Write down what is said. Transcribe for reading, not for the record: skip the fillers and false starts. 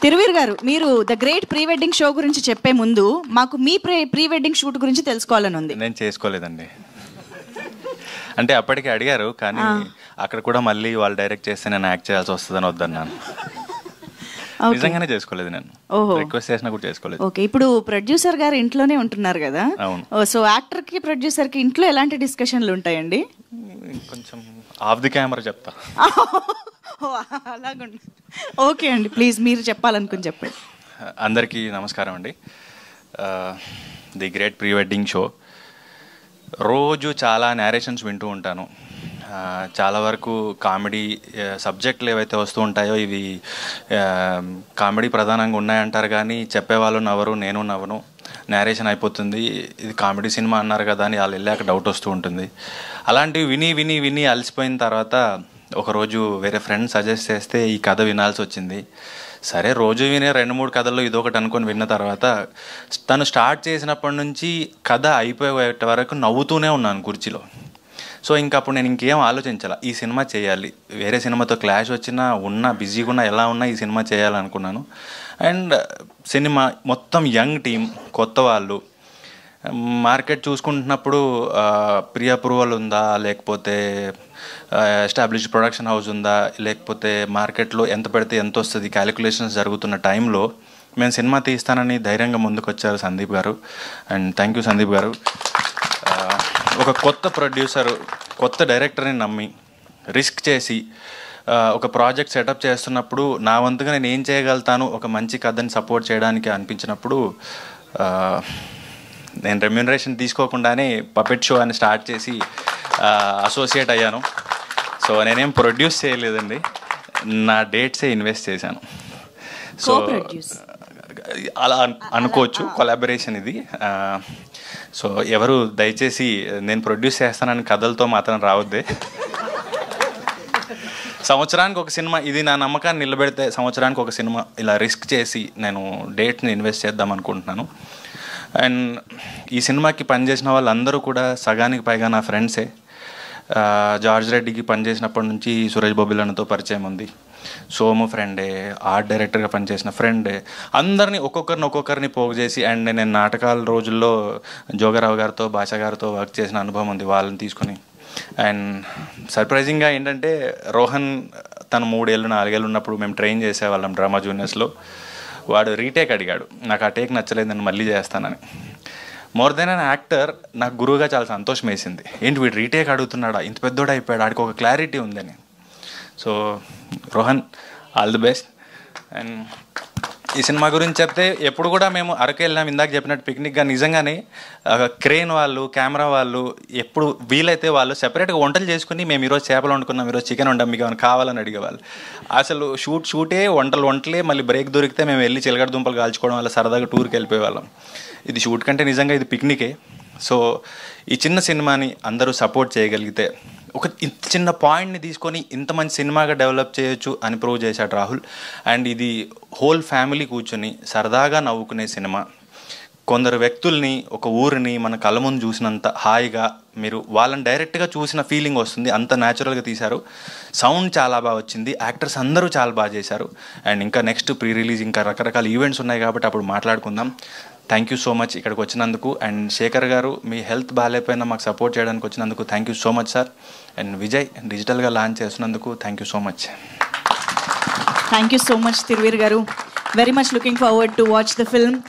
తిరువీర్ గారు, మీరు the great pre wedding show గురించి చెప్పే ముందు మాకు మీ ప్రీ వెడ్డింగ్ షూట్ గురించి తెలుసుకోవాలని ఉంది. నేను చేసుకోలేదండి. అంటే అప్పటికి అడిగారు, కానీ అక్కడ కూడా మళ్ళీ వాళ్ళు డైరెక్ట్ చేస్తే నేను యాక్ట్ చేయాల్సి వస్తుందని వద్దన్నాను. నిజంగానే చేసుకోలేదు, నేను రిక్వెస్ట్ చేసినా కూడా చేసుకోలేదు. ఓకే, ఇప్పుడు ప్రొడ్యూసర్ గారు ఇంట్లోనే ఉంటున్నారు కదా, సో యాక్టర్ కి ప్రొడ్యూసర్ కి ఇంట్లో ఎలాంటి డిస్కషన్లు ఉంటాయండి? కొంచెం ఆఫ్ ది కెమెరా చెప్తా. అలాగుండి. ఓకే అండి, ప్లీజ్ మీరు చెప్పాలనుకుని చెప్పండి. అందరికీ నమస్కారం అండి. The great pre wedding show రోజు చాలా నేరేషన్స్ వింటూ ఉంటాను. చాలా వరకు కామెడీ సబ్జెక్టులు ఏవైతే వస్తూ ఉంటాయో ఇవి కామెడీ ప్రధానంగా ఉన్నాయంటారు, కానీ చెప్పేవాళ్ళు నవ్వరు, నేను నవ్వను, నేరేషన్ అయిపోతుంది. ఇది కామెడీ సినిమా అన్నారు కదా అని వాళ్ళు వెళ్ళాక డౌట్ వస్తూ ఉంటుంది. అలాంటివి విని విని విని అలసిపోయిన తర్వాత ఒకరోజు వేరే ఫ్రెండ్ సజెస్ట్ చేస్తే ఈ కథ వినాల్సి వచ్చింది. సరే, రోజు వినే 2-3 కథల్లో ఇదొకటి అనుకొని విన్న తర్వాత తను స్టార్ట్ చేసినప్పటి నుంచి కథ అయిపోయే వరకు నవ్వుతూనే ఉన్నాను కుర్చీలో. సో ఇంకా అప్పుడు నేను ఇంకేం ఆలోచించాల, ఈ సినిమా చేయాలి, వేరే సినిమాతో క్లాష్ వచ్చినా ఉన్నా బిజీగా ఉన్నా ఎలా ఉన్నా ఈ సినిమా చేయాలనుకున్నాను. అండ్ సినిమా మొత్తం యంగ్ టీం, కొత్త వాళ్ళు. మార్కెట్ చూసుకుంటున్నప్పుడు ప్రీ అప్రూవల్ ఉందా, లేకపోతే ఎస్టాబ్లిష్డ్ ప్రొడక్షన్ హౌస్ ఉందా, లేకపోతే మార్కెట్లో ఎంత పెడితే ఎంత వస్తుంది క్యాలిక్యులేషన్స్ జరుగుతున్న టైంలో మేము సినిమా తీస్తానని ధైర్యంగా ముందుకు వచ్చారు సందీప్ గారు. అండ్ థ్యాంక్ యూ సందీప్ గారు. ఒక కొత్త ప్రొడ్యూసరు, కొత్త డైరెక్టర్ని నమ్మి రిస్క్ చేసి ఒక ప్రాజెక్ట్ సెటప్ చేస్తున్నప్పుడు నా వంతుగా నేను ఏం చేయగలుగుతాను ఒక మంచి కథని సపోర్ట్ చేయడానికి అనిపించినప్పుడు నేను రెమ్యూనరేషన్ తీసుకోకుండానే పపెట్ షో అని స్టార్ట్ చేసి అసోసియేట్ అయ్యాను. సో నేనేం ప్రొడ్యూస్ చేయలేదండి, నా డేట్సే ఇన్వెస్ట్ చేశాను. సో అలా అనుకోవచ్చు, కొలాబరేషన్ ఇది. సో ఎవరు దయచేసి నేను ప్రొడ్యూస్ చేస్తానని కథలతో మాత్రం రావద్దే. సంవత్సరానికి ఒక సినిమా, ఇది నా నమ్మకాన్ని నిలబెడితే సంవత్సరానికి ఒక సినిమా ఇలా రిస్క్ చేసి నేను డేట్ని ఇన్వెస్ట్ చేద్దాం అనుకుంటున్నాను. అండ్ ఈ సినిమాకి పనిచేసిన వాళ్ళందరూ కూడా సగానికి పైగా నా ఫ్రెండ్సే. జార్జ్ రెడ్డికి పనిచేసినప్పటి నుంచి సురేష్ బొబ్బిలన్నతో పరిచయం ఉంది, సోము ఫ్రెండే, ఆర్ట్ డైరెక్టర్గా పనిచేసిన ఫ్రెండే. అందరినీ ఒక్కొక్కరిని పోగు చేసి, అండ్ నేను నాటకాల రోజుల్లో జోగారావు గారితో, భాషా గారితో వర్క్ చేసిన అనుభవం ఉంది వాళ్ళని తీసుకొని. అండ్ సర్ప్రైజింగ్గా ఏంటంటే రోహన్ తను 3-4 ఏళ్ళు ఉన్నప్పుడు మేము ట్రైన్ చేసేవాళ్ళం డ్రామా జూనియర్స్లో. వాడు రీటేక్ అడిగాడు, నాకు ఆ టేక్ నచ్చలేదు, నేను మళ్ళీ చేస్తానని. మోర్ దెన్ అన్ యాక్టర్ నాకు గురువుగా చాలా సంతోషం వేసింది. ఏంటి వీడు రీటేక్ అడుగుతున్నాడా, ఇంత పెద్దోడు అయిపోయాడు, ఆడికి ఒక క్లారిటీ ఉందని. So Rohan, all the best. And ఈ సినిమా గురించి చెప్తే ఎప్పుడు కూడా మేము అరకు వెళ్ళాం, ఇందాక చెప్పినట్టు పిక్నిక్గా. నిజంగానే క్రేన్ వాళ్ళు, కెమెరా వాళ్ళు ఎప్పుడు వీలైతే వాళ్ళు సెపరేట్గా వంటలు చేసుకుని మేము ఈరోజు చేపలు వండుకున్నాం, ఈరోజు చికెన్ వండాం, మీకు ఏమైనా కావాలని అడిగేవాళ్ళు. అసలు షూటే వంటలే. మళ్ళీ బ్రేక్ దొరికితే మేము వెళ్ళి చిలకడ దుంపలు కాల్చుకోవడం వల్ల సరదాగా టూర్కి వెళ్ళిపోయేవాళ్ళం. ఇది షూట్ కంటే నిజంగా ఇది పిక్నికే. సో ఈ చిన్న సినిమాని అందరూ సపోర్ట్ చేయగలిగితే, ఒక ఇంత చిన్న పాయింట్ని తీసుకొని ఇంత మంచి సినిమాగా డెవలప్ చేయొచ్చు అని ప్రూవ్ చేశాడు రాహుల్. అండ్ ఇది హోల్ ఫ్యామిలీ కూర్చొని సరదాగా నవ్వుకునే సినిమా. కొందరు వ్యక్తుల్ని, ఒక ఊరిని మన కళ్ళ ముందు చూసినంత హాయిగా మీరు వాళ్ళని డైరెక్ట్గా చూసిన ఫీలింగ్ వస్తుంది, అంత న్యాచురల్గా తీశారు. సౌండ్ చాలా బాగా వచ్చింది, యాక్టర్స్ అందరూ చాలా బాగా చేశారు. అండ్ ఇంకా నెక్స్ట్ ప్రీ రిలీజ్ ఇంకా రకరకాల ఈవెంట్స్ ఉన్నాయి కాబట్టి అప్పుడు మాట్లాడుకుందాం. థ్యాంక్ యూ సో మచ్ ఇక్కడికి వచ్చినందుకు. అండ్ శేఖర్ గారు, మీ హెల్త్ బాగాలేకపోయినా మాకు సపోర్ట్ చేయడానికి వచ్చినందుకు thank you so much sir. And Vijay, డిజిటల్గా లాంచ్ చేస్తున్నందుకు thank you so much. Thank you so much Thiruveer గారు. Very much looking forward to watch the film.